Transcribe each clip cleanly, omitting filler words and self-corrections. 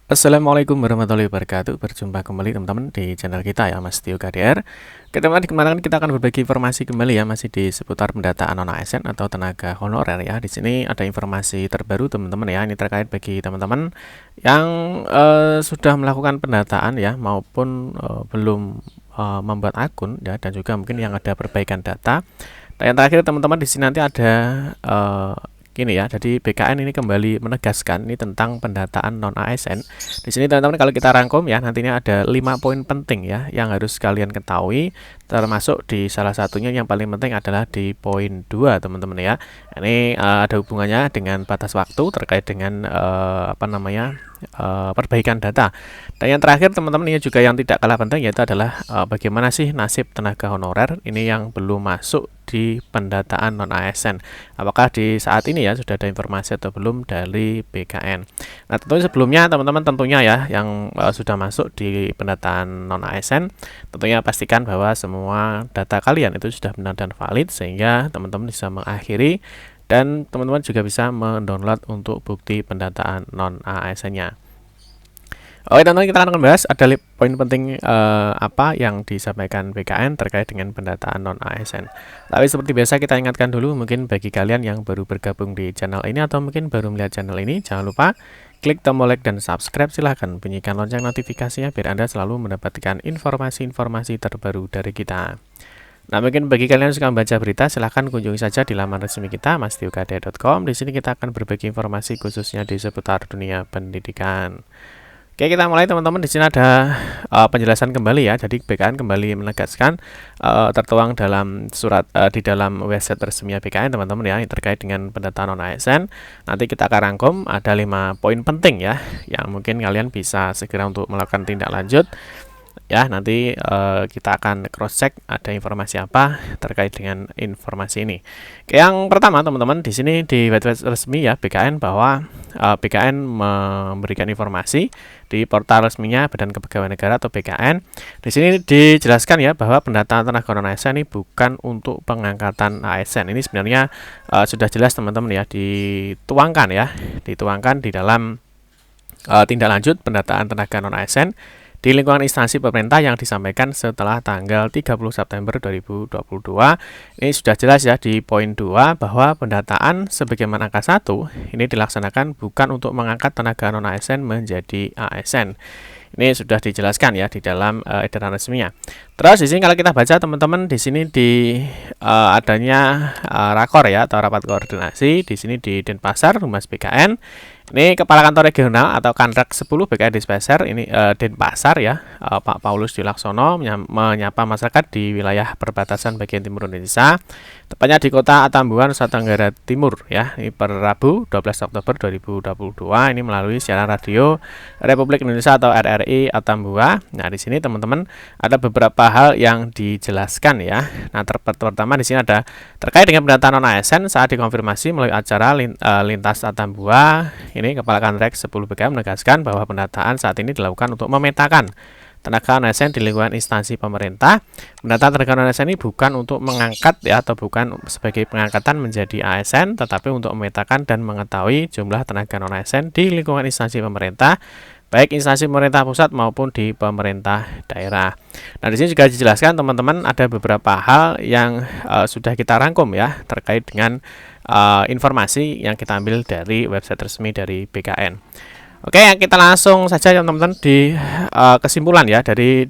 Assalamualaikum warahmatullahi wabarakatuh. Berjumpa kembali teman-teman di channel kita ya, Mas Tio KDR. Teman-teman, kemarin kita akan berbagi informasi kembali ya, masih di seputar pendataan non ASN atau tenaga honorer ya. Di sini ada informasi terbaru teman-teman ya. Ini terkait bagi teman-teman yang sudah melakukan pendataan ya, maupun belum membuat akun ya, dan juga mungkin yang ada perbaikan data. Dan yang terakhir teman-teman, di sini nanti ada gini ya, jadi BKN ini kembali menegaskan ini tentang pendataan non ASN. Di sini teman-teman kalau kita rangkum ya, nantinya ada 5 poin penting ya yang harus kalian ketahui, termasuk di salah satunya yang paling penting adalah di poin 2 teman-teman ya. Ini ada hubungannya dengan batas waktu terkait dengan perbaikan data. Dan yang terakhir teman-teman, ini juga yang tidak kalah penting, yaitu adalah bagaimana sih nasib tenaga honorer ini yang belum masuk di pendataan non ASN. Apakah di saat ini ya sudah ada informasi atau belum dari BKN. Nah, tentunya sebelumnya teman-teman tentunya ya yang sudah masuk di pendataan non ASN, tentunya pastikan bahwa semua data kalian itu sudah benar dan valid, sehingga teman-teman bisa mengakhiri dan teman-teman juga bisa mendownload untuk bukti pendataan non ASN-nya. Oke teman-teman, kita akan membahas ada poin penting apa yang disampaikan BKN terkait dengan pendataan non ASN. Tapi seperti biasa kita ingatkan dulu, mungkin bagi kalian yang baru bergabung di channel ini atau mungkin baru melihat channel ini, jangan lupa klik tombol like dan subscribe. Silahkan bunyikan lonceng notifikasinya biar Anda selalu mendapatkan informasi-informasi terbaru dari kita. Nah, mungkin bagi kalian yang suka membaca berita, silahkan kunjungi saja di laman resmi kita, mastiokade.com. Di sini kita akan berbagi informasi khususnya di seputar dunia pendidikan. Oke, kita mulai teman-teman. Di sini ada penjelasan kembali ya. Jadi BKN kembali menegaskan tertuang dalam surat di dalam website resmi BKN teman-teman ya, terkait dengan pendataan non ASN. Nanti kita akan rangkum ada 5 poin penting ya, yang mungkin kalian bisa segera untuk melakukan tindak lanjut. Ya, nanti kita akan cross check ada informasi apa terkait dengan informasi ini. Yang pertama teman-teman, di sini di website resmi ya BKN bahwa BKN memberikan informasi di portal resminya Badan Kepegawaian Negara atau BKN. Di sini dijelaskan ya bahwa pendataan tenaga non ASN ini bukan untuk pengangkatan ASN. Ini sebenarnya sudah jelas teman-teman ya, dituangkan di dalam tindak lanjut pendataan tenaga non ASN di lingkungan instansi pemerintah yang disampaikan setelah tanggal 30 September 2022. Ini sudah jelas ya di poin 2 bahwa pendataan sebagaimana angka 1 ini dilaksanakan bukan untuk mengangkat tenaga non ASN menjadi ASN. Ini sudah dijelaskan ya di dalam edaran resminya. Terus di sini kalau kita baca teman-teman, di sini di adanya rakor ya atau rapat koordinasi di sini di Denpasar, Humas BKN. Ini Kepala Kantor Regional atau Kanrak 10 BKN Dispeser ini Denpasar ya, Pak Paulus Dilaksono menyapa masyarakat di wilayah perbatasan bagian timur Indonesia, tepatnya di Kota Atambua, Nusa Tenggara Timur ya. Ini per Rabu 12 Oktober 2022 ini melalui siaran radio Republik Indonesia atau RRI Atambua. Nah, di sini teman-teman ada beberapa hal yang dijelaskan ya. Nah, pertama di sini ada terkait dengan pendataan non ASN saat dikonfirmasi melalui acara lintas Atambua. Ini Kepala Kanrek 10 BKN menegaskan bahwa pendataan saat ini dilakukan untuk memetakan tenaga non ASN di lingkungan instansi pemerintah. Pendataan tenaga non ASN ini bukan untuk mengangkat ya, atau bukan sebagai pengangkatan menjadi ASN, tetapi untuk memetakan dan mengetahui jumlah tenaga non ASN di lingkungan instansi pemerintah, baik instansi pemerintah pusat maupun di pemerintah daerah. Nah, di sini juga dijelaskan teman-teman ada beberapa hal yang sudah kita rangkum ya terkait dengan informasi yang kita ambil dari website resmi dari BKN. Oke, kita langsung saja teman-teman di kesimpulan ya dari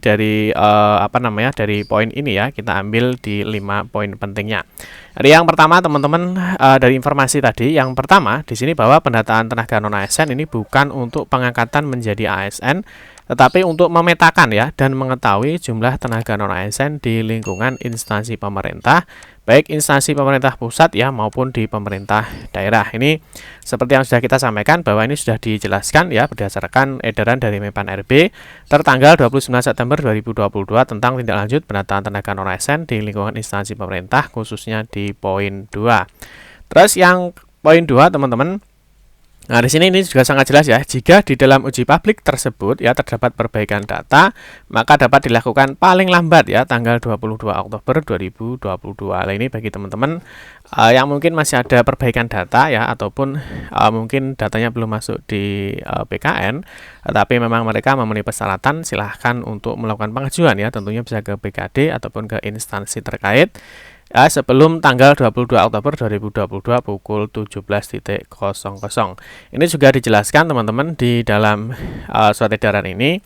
poin ini ya. Kita ambil di 5 poin pentingnya. Jadi yang pertama teman-teman, dari informasi tadi, yang pertama di sini bahwa pendataan tenaga non ASN ini bukan untuk pengangkatan menjadi ASN, tetapi untuk memetakan ya dan mengetahui jumlah tenaga non ASN di lingkungan instansi pemerintah, baik instansi pemerintah pusat ya maupun di pemerintah daerah. Ini seperti yang sudah kita sampaikan bahwa ini sudah dijelaskan ya berdasarkan edaran dari Menpan RB tertanggal 29 September 2022 tentang tindak lanjut pendataan tenaga non ASN di lingkungan instansi pemerintah, khususnya di poin 2. Terus yang poin 2 teman-teman, Nah, di sini ini juga sangat jelas ya, jika di dalam uji publik tersebut ya terdapat perbaikan data, maka dapat dilakukan paling lambat ya tanggal 22 Oktober 2022. Nah, ini bagi teman-teman yang mungkin masih ada perbaikan data ya, ataupun mungkin datanya belum masuk di BKN, tetapi memang mereka memenuhi persyaratan, silahkan untuk melakukan pengajuan ya, tentunya bisa ke BKD ataupun ke instansi terkait ya, sebelum tanggal 22 Oktober 2022 pukul 17.00. Ini juga dijelaskan teman-teman di dalam surat edaran ini.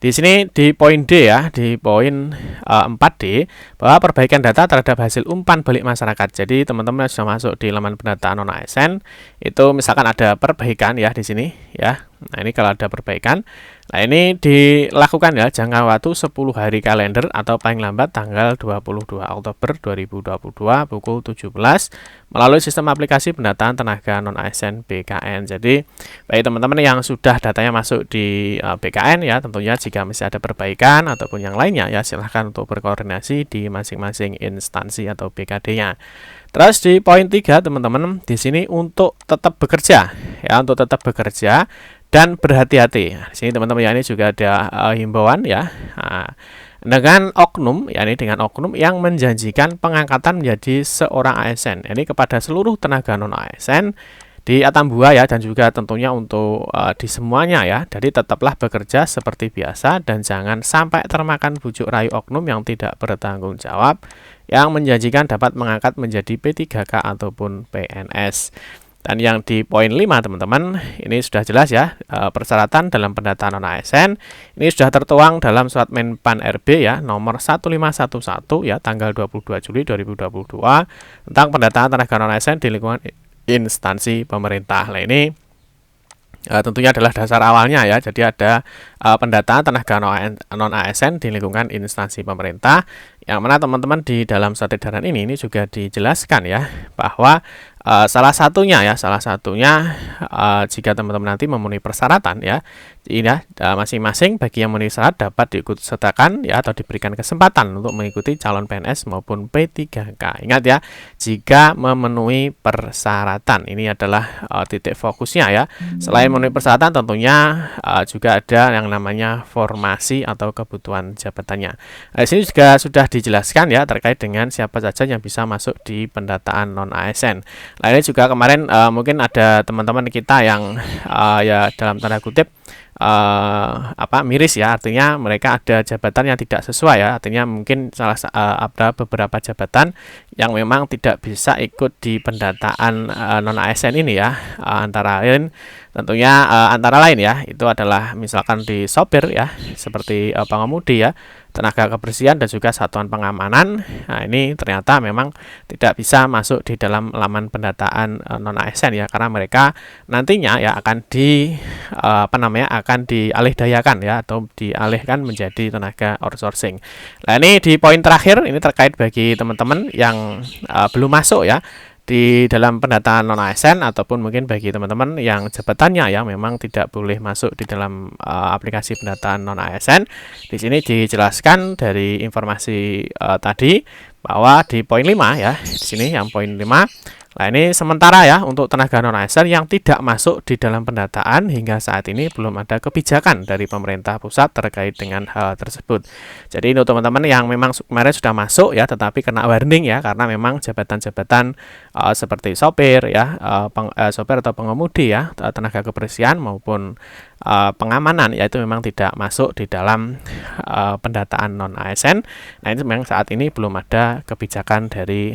Di sini di poin D ya, di poin 4D, bahwa perbaikan data terhadap hasil umpan balik masyarakat. Jadi teman-teman yang sudah masuk di laman pendataan non ASN, itu misalkan ada perbaikan ya di sini ya. Nah, ini kalau ada perbaikan, nah ini dilakukan ya jangka waktu 10 hari kalender atau paling lambat tanggal 22 Oktober 2022 pukul 17 melalui sistem aplikasi pendataan tenaga non-ASN BKN. Jadi, bagi teman-teman yang sudah datanya masuk di BKN ya, tentunya jika masih ada perbaikan ataupun yang lainnya ya, silahkan untuk berkoordinasi di masing-masing instansi atau BKD-nya. Terus di poin 3 teman-teman, di sini untuk tetap bekerja ya, untuk tetap bekerja dan berhati-hati. Di sini teman-teman ya, ini juga ada himbauan ya. Dengan oknum, yakni dengan oknum yang menjanjikan pengangkatan menjadi seorang ASN. Ini kepada seluruh tenaga non ASN di Atambua ya, dan juga tentunya untuk di semuanya ya. Jadi tetaplah bekerja seperti biasa dan jangan sampai termakan bujuk rayu oknum yang tidak bertanggung jawab yang menjanjikan dapat mengangkat menjadi P3K ataupun PNS. Dan yang di poin 5 teman-teman, ini sudah jelas ya, persyaratan dalam pendataan non-ASN ini sudah tertuang dalam surat Menpan RB ya nomor 1511 ya tanggal 22 Juli 2022 tentang pendataan tenaga non-ASN di lingkungan instansi pemerintah. Nah, ini tentunya adalah dasar awalnya ya. Jadi ada pendataan tenaga non-ASN di lingkungan instansi pemerintah, yang mana teman-teman di dalam surat edaran ini juga dijelaskan ya bahwa salah satunya jika teman-teman nanti memenuhi persyaratan ya, ini ya masing-masing bagi yang memenuhi syarat dapat diikutsertakan ya atau diberikan kesempatan untuk mengikuti calon PNS maupun P3K. Ingat ya, jika memenuhi persyaratan, ini adalah titik fokusnya ya. Selain memenuhi persyaratan, tentunya juga ada yang namanya formasi atau kebutuhan jabatannya. Di sini juga sudah dijelaskan ya terkait dengan siapa saja yang bisa masuk di pendataan non ASN. Nah, ini juga kemarin mungkin ada teman-teman kita yang ya dalam tanda kutip miris ya, artinya mereka ada jabatan yang tidak sesuai ya, artinya mungkin ada beberapa jabatan yang memang tidak bisa ikut di pendataan non ASN ini ya, antara lain ya itu adalah misalkan di sopir ya, seperti pengemudi ya, tenaga kebersihan dan juga satuan pengamanan. Nah, ini ternyata memang tidak bisa masuk di dalam laman pendataan non ASN ya, karena mereka nantinya ya akan dialihdayakan ya, atau dialihkan menjadi tenaga outsourcing. Nah, ini di poin terakhir ini terkait bagi teman-teman yang belum masuk ya di dalam pendataan non ASN, ataupun mungkin bagi teman-teman yang jabatannya ya memang tidak boleh masuk di dalam aplikasi pendataan non ASN. Di sini dijelaskan dari informasi tadi bahwa di poin 5 ya, di sini yang poin 5. Nah, ini sementara ya untuk tenaga non ASN yang tidak masuk di dalam pendataan, hingga saat ini belum ada kebijakan dari pemerintah pusat terkait dengan hal tersebut. Jadi untuk teman-teman yang memang kemarin sudah masuk ya tetapi kena warning ya, karena memang jabatan-jabatan seperti sopir ya, sopir atau pengemudi ya, tenaga kebersihan maupun pengamanan ya, itu memang tidak masuk di dalam pendataan non ASN. Nah, ini memang saat ini belum ada kebijakan dari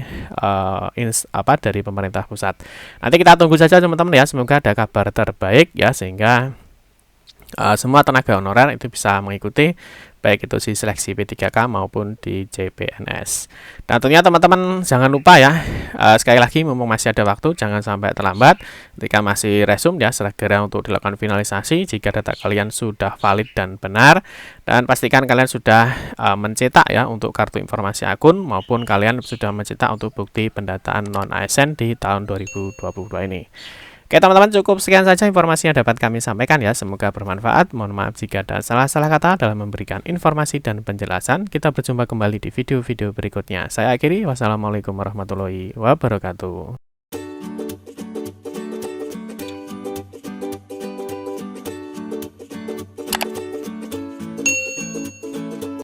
dari pemerintah pusat. Nanti kita tunggu saja teman-teman ya, semoga ada kabar terbaik ya, sehingga semua tenaga honorer itu bisa mengikuti baik itu di seleksi P3K maupun di CPNS. Dan tentunya teman-teman jangan lupa ya, sekali lagi mumpung masih ada waktu, jangan sampai terlambat ketika masih resume ya, segera untuk dilakukan finalisasi jika data kalian sudah valid dan benar, dan pastikan kalian sudah mencetak ya untuk kartu informasi akun, maupun kalian sudah mencetak untuk bukti pendataan non ASN di tahun 2022 ini. Oke teman-teman, cukup sekian saja informasi yang dapat kami sampaikan ya, semoga bermanfaat. Mohon maaf jika ada salah-salah kata dalam memberikan informasi dan penjelasan. Kita berjumpa kembali di video-video berikutnya. Saya akhiri, wassalamualaikum warahmatullahi wabarakatuh.